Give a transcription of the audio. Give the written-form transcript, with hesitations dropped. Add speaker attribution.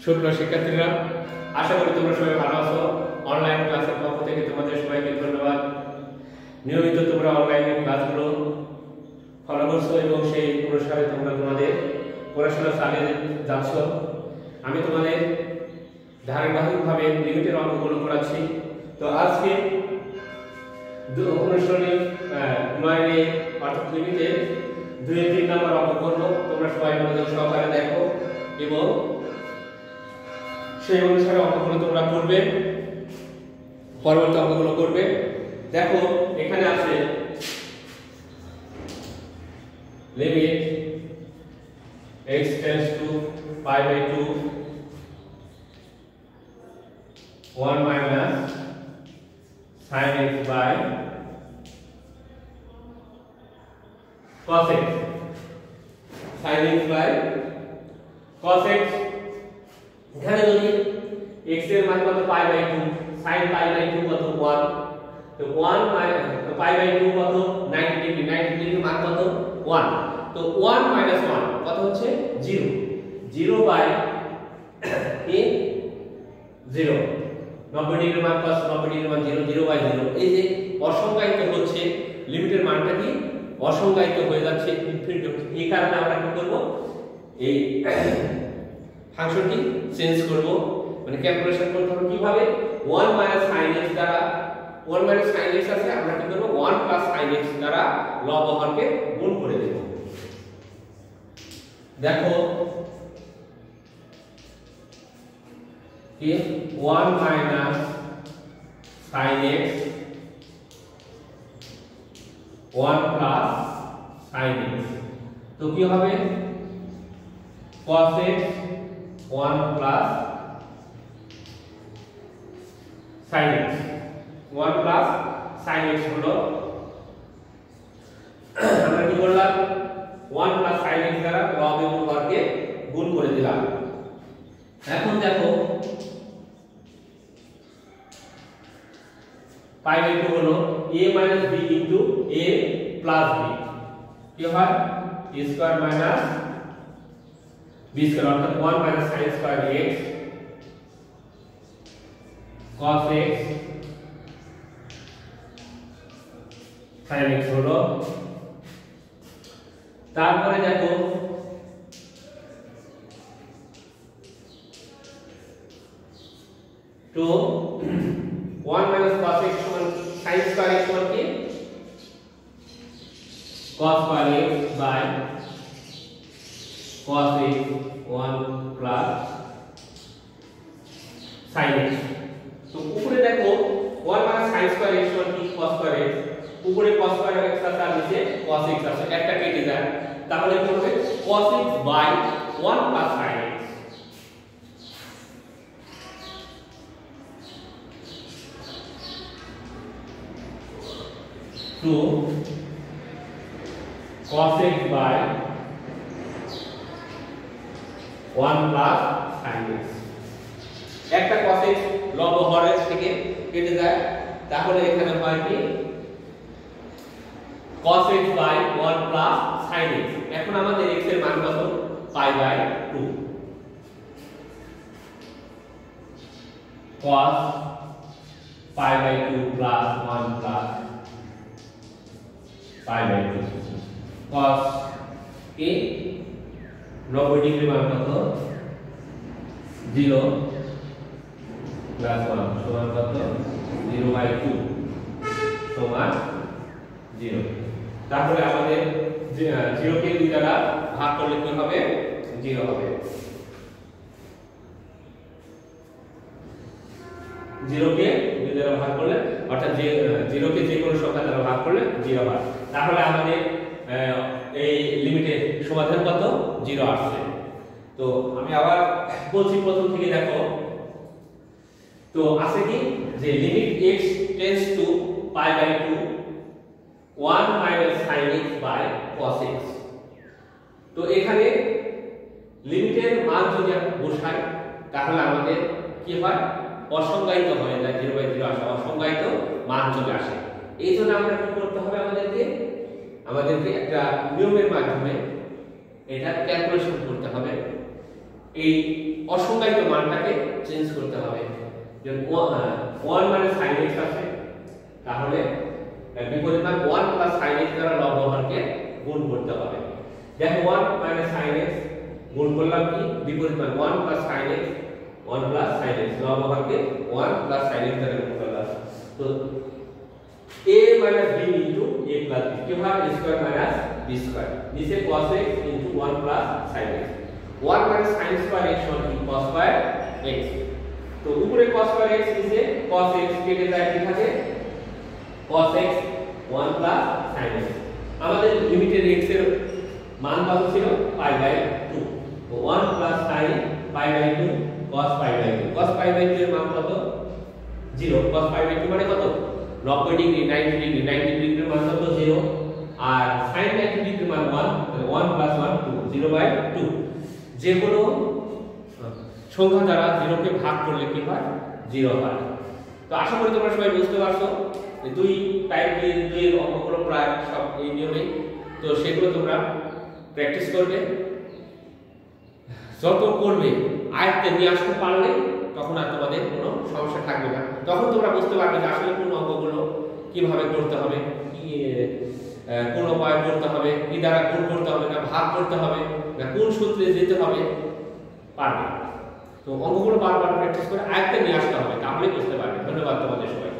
Speaker 1: সুপ্রিয় শিক্ষার্থীরা, আশা করি তোমরা সবাই ভালো আছো। অনলাইন ক্লাসের পক্ষ থেকে তোমাদের সবাইকে ধন্যবাদ। নিয়মিত তোমরা অনলাইনে ক্লাসগুলো ফলো করছো এবং সেই অনুসারে তোমরা তোমাদের পড়াশোনা চালিয়ে যাচ্ছ। আমি তোমাদের ধারাবাহিকভাবে লিমিটের অঙ্কগুলো করাচ্ছি। তো আজকে অনুশীলনী 9 অর্থাৎ লিমিটের 2-3 নম্বর অঙ্ক করব। তোমরা সবাই মনোযোগ সহকারে দেখো এবং সেই অনুসারে অঙ্কগুলো তোমরা করবে, পরবর্তী অঙ্কগুলো করবে। দেখো এখানে আছে limit x tends to π/2 1 minus sin x by cos x, sin x by cos x। এখানে যদি x এর মান কত π/2, sin π/2 কত 1, তো 1 π/2 কত 90 ডিগ্রি, 90 ডিগ্রি মান কত 1, তো 1 - 1 কত হচ্ছে 0, 0 বাই a 0, 90 ডিগ্রি মান cos 90 ডিগ্রি মান 0, 0 বাই 0। এই যে অসংজ্ঞায়িত হচ্ছে, লিমিটের মানটা কি অসংজ্ঞায়িত হয়ে যাচ্ছে, ইনফিনিটি হচ্ছে। এই কারণে আমরা কি করব, এই ফাংশনটি চেঞ্জ করব, মানে ক্যালকুলেশন করতে হবে কিভাবে। 1 - sin x দ্বারা 1 - sin x আছে, আমরা কি করব 1 + sin x দ্বারা লব হরকে গুণ করে দেব। দেখো কি 1 - sin x 1 + sin x, তো কি হবে cos x 1 + sin x, 1 + sin x হলো, আমরা কি করলাম 1 + sin x দ্বারা লব এবং হরকে গুণ করে দিলাম। এখন দেখো π/2 হলো a - b * a + b, কি হয় a² - b² অর্থাৎ 1 - sin² x cos x sin x হলো। তারপরে দেখো তো 1 - cos x সমান sin² x সমান কি cos² x by cos x 1 + sin x। তো উপরে দেখো 1 - sin² x সমান কি cos² x, উপরে cos² x আছে আর নিচে cos x আছে, একটা কেটে যায়, তাহলে কি হবে cos x by 1 + sin x। তো cos x by 1 + sin x, একটা cos x লব হরের থেকে কেটে যায়, তাহলে এখানে হয় কি cos x by 1 + sin x। এখন আমাদের x এর মান কত π/2, cos π/2 + 1 + π/2 cos a 90 ডিগ্রি মান কত 0 + 1 সমান কত 0/2 সমান 0। তাহলে আমাদের 0 কে 2 দ্বারা ভাগ করলে কি হবে 0 হবে, 0 কে 2 দ্বারা ভাগ করলে অর্থাৎ 0 কে যে কোনো সংখ্যা দ্বারা ভাগ করলে 0 হয়। তাহলে আমাদের এই লিমিটের সমাধান কত 0 আসছে। তো আমি আবার বলছি প্রথম থেকে দেখো, তো আছে কি যে limit x tends to π/2 1 - sin x by cos x। তো এখানে লিমিটের মান যদি আমরা বসাই তাহলে আমাদের কি হয় অসংজ্ঞায়িত হয়ে যায়, 0/0 আসে, অসংজ্ঞায়িত মান চলে আসে। এই জন্য আমরা কি করতে হবে, আমাদেরকে একটা নিয়মের মাধ্যমে এটা ক্যালকুলেশন করতে হবে। এই অসংজ্ঞায়িত মানটাকে চেঞ্জ করতে হবে। যেমন 1 মানে sin x আছে, তাহলে বিপরীত মান 1 প্লাস sin x দ্বারা লব হরকে গুণ করতে হবে। দেখো 1 মানে sin x গুণ করলাম কি বিপরীত মান 1 plus sin x 1 plus sin x লব হরকে 1 প্লাস sin x দ্বারা গুণ করলাম। তো a minus b into a plus b কি হয় a square minus b square নিচে cos x into 1 plus sin x 1 minus sin square x সমান কি cos square x। তো উপরে cos square x নিচে cos x কেটে যায় কি থাকে cos x 1 plus sin x। আমাদের লিমিটের x এর মান কত ছিল pi by 2, তো 1 plus sin pi by 2 cos pi by 2 cos pi by 2 এর মান কত 0 cos pi by 2 মানে কত 90 ডিগ্রি 90 ডিগ্রি 90 ডিগ্রির মান কত 0 আর sin 90 ডিগ্রির মান 1 তাহলে 1 প্লাস 1 2 0 বাই 2। যে কোনো সংখ্যা দ্বারা 0 কে ভাগ করলে কি হয় 0 হয়। তো আশা করি তোমরা সবাই বুঝতে পারছো যে দুই টাইপ দুই এর অঙ্কগুলো প্রায় সব এই নিয়মে। তো সেগুলো তোমরা প্র্যাকটিস করবে, যত করবে আয়ত্তে নিয়ে আসতে পারলে তখন আর তোমাদের কোনো সমস্যা থাকবে না। তখন তোমরা বুঝতে পারবে যে আসলে কোন অঙ্কগুলো কিভাবে করতে হবে, কি কোন উপায় করতে হবে, কি দ্বারা গুণ করতে হবে না ভাগ করতে হবে না কোন সূত্রে যেতে হবে পারবে। তো অঙ্কগুলো বারবার প্র্যাকটিস করে আয়ত্তে নিয়ে আসতে হবে, তাহলে বুঝতে পারবে। ধন্যবাদ তোমাদের সবাই।